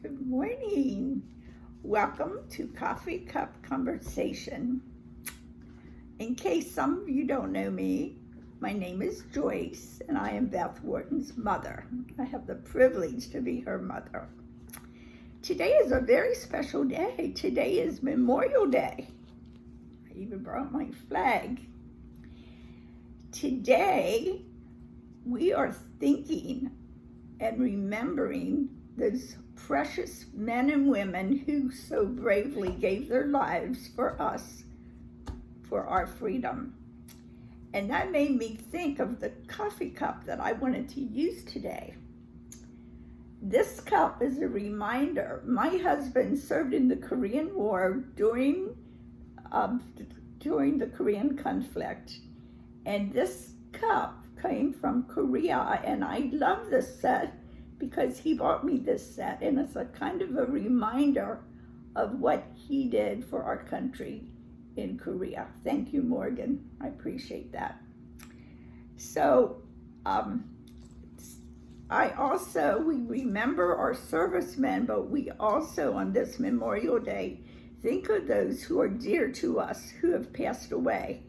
Good morning. Welcome to Coffee Cup Conversation. In case some of you don't know me, my name is Joyce and I am Beth Wharton's mother. I have the privilege to be her mother. Today is a very special day. Today is Memorial Day. I even brought my flag. Today we are thinking and remembering those precious men and women who so bravely gave their lives for us, for our freedom. And that made me think of the coffee cup that I wanted to use today. This cup is a reminder. My husband served in the Korean War during the Korean conflict. And this cup came from Korea, and I love this set because he bought me this set, and it's a kind of a reminder of what he did for our country in Korea. Thank you, Morgan. I appreciate that. So we remember our servicemen, but we also on this Memorial Day think of those who are dear to us who have passed away.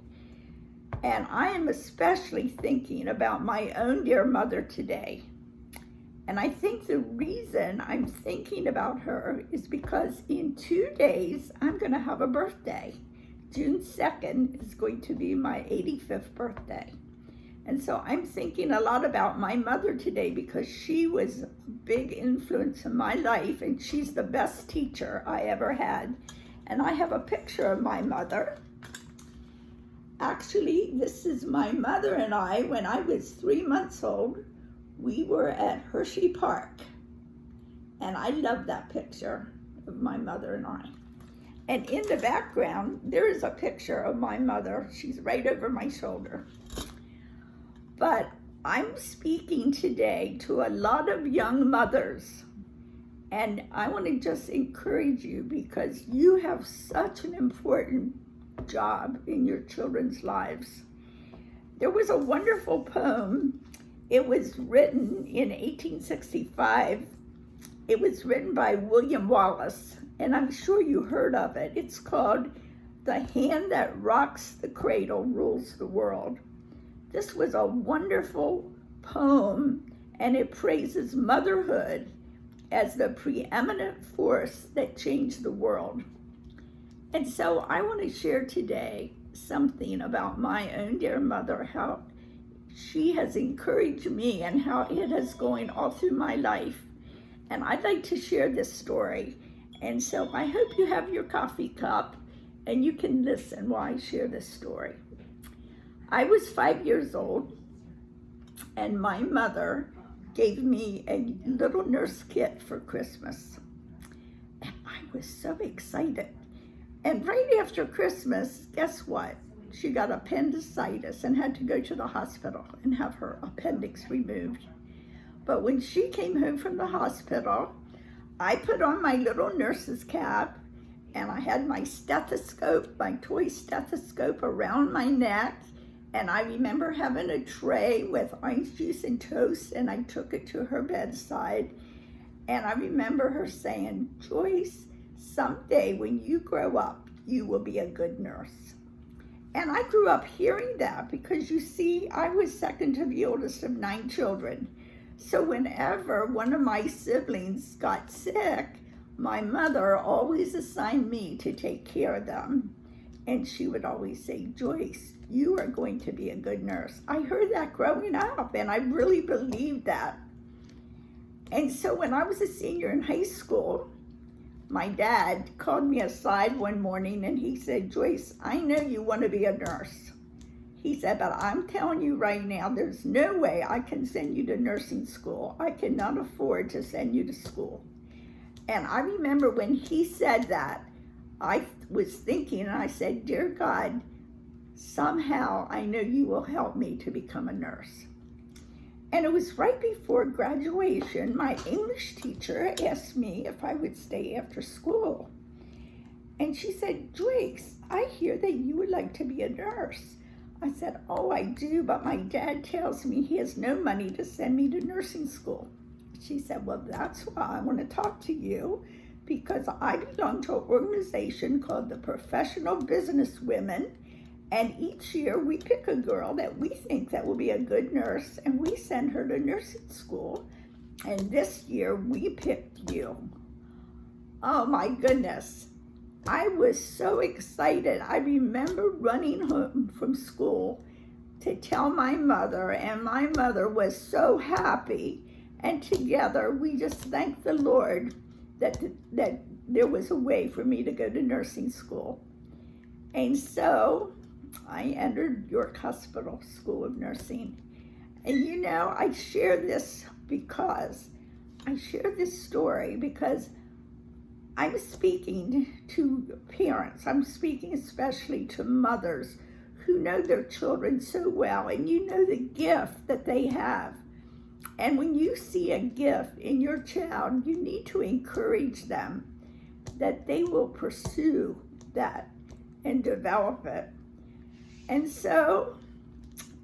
And I am especially thinking about my own dear mother today. And I think the reason I'm thinking about her is because in 2 days, I'm going to have a birthday. June 2nd is going to be my 85th birthday. And so I'm thinking a lot about my mother today because she was a big influence in my life, and she's the best teacher I ever had. And I have a picture of my mother. Actually, this is my mother and I when I was 3 months old. We were at Hershey Park, and I love that picture of my mother and I. And in the background, there is a picture of my mother. She's right over my shoulder. But I'm speaking today to a lot of young mothers, and I want to just encourage you because you have such an important job in your children's lives. There was a wonderful poem. It was written in 1865. It was written by William Wallace, and I'm sure you heard of it. It's called "The Hand That Rocks the Cradle Rules the World." This was a wonderful poem, and it praises motherhood as the preeminent force that changed the world. And so I want to share today something about my own dear mother, how she has encouraged me and how it has gone all through my life. And I'd like to share this story. And so I hope you have your coffee cup and you can listen while I share this story. I was 5 years old, and my mother gave me a little nurse kit for Christmas. And I was so excited. And right after Christmas, guess what? She got appendicitis and had to go to the hospital and have her appendix removed. But when she came home from the hospital, I put on my little nurse's cap, and I had my stethoscope, my toy stethoscope around my neck. And I remember having a tray with orange juice and toast, and I took it to her bedside. And I remember her saying, "Joyce, someday when you grow up, you will be a good nurse." And I grew up hearing that because, you see, I was second to the oldest of 9 children. So whenever one of my siblings got sick, my mother always assigned me to take care of them. And she would always say, "Joyce, you are going to be a good nurse." I heard that growing up, and I really believed that. And so when I was a senior in high school, my dad called me aside one morning and he said, "Joyce, I know you want to be a nurse." He said, "But I'm telling you right now, there's no way I can send you to nursing school. I cannot afford to send you to school." And I remember when he said that, I was thinking, and I said, "Dear God, somehow I know you will help me to become a nurse." And it was right before graduation, my English teacher asked me if I would stay after school. And she said, "Joyce, I hear that you would like to be a nurse." I said, "Oh, I do, but my dad tells me he has no money to send me to nursing school." She said, well, that's why I want to talk to you, because I belong to an organization called the Professional Business Women, and each year we pick a girl that we think that will be a good nurse, and we send her to nursing school. And this year we picked you. Oh my goodness. I was so excited. I remember running home from school to tell my mother, and my mother was so happy. And together we just thanked the Lord that there was a way for me to go to nursing school. And so I entered York Hospital School of Nursing. And I share this story because I'm speaking to parents. I'm speaking especially to mothers who know their children so well, and the gift that they have. And when you see a gift in your child, you need to encourage them that they will pursue that and develop it. And so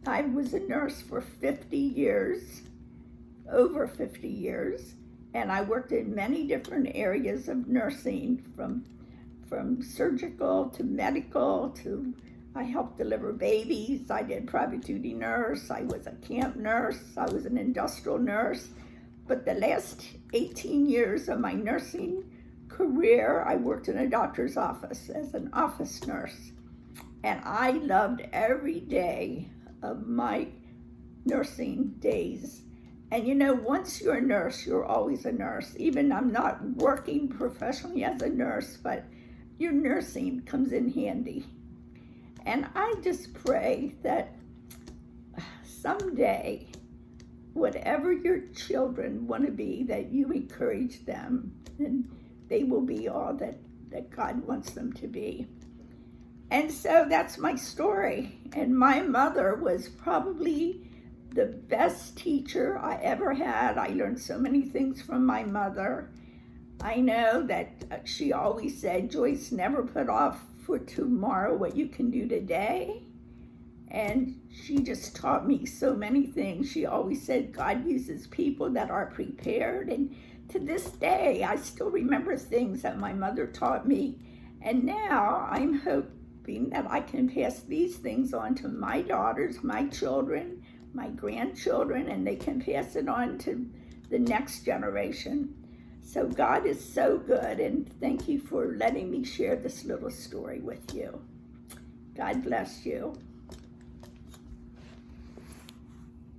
I was a nurse for 50 years, over 50 years, and I worked in many different areas of nursing, from surgical to medical to I helped deliver babies. I did private duty nurse. I was a camp nurse. I was an industrial nurse. But the last 18 years of my nursing career, I worked in a doctor's office as an office nurse. And I loved every day of my nursing days. And once you're a nurse, you're always a nurse. Even I'm not working professionally as a nurse, but your nursing comes in handy. And I just pray that someday, whatever your children want to be, that you encourage them and they will be all that God wants them to be. And so that's my story. And my mother was probably the best teacher I ever had. I learned so many things from my mother. I know that she always said, Joyce, never put off for tomorrow what you can do today. And she just taught me so many things. She always said God uses people that are prepared. And to this day, I still remember things that my mother taught me. And now I'm hoping that I can pass these things on to my daughters, my children, my grandchildren, and they can pass it on to the next generation. So God is so good, and thank you for letting me share this little story with you. God bless you.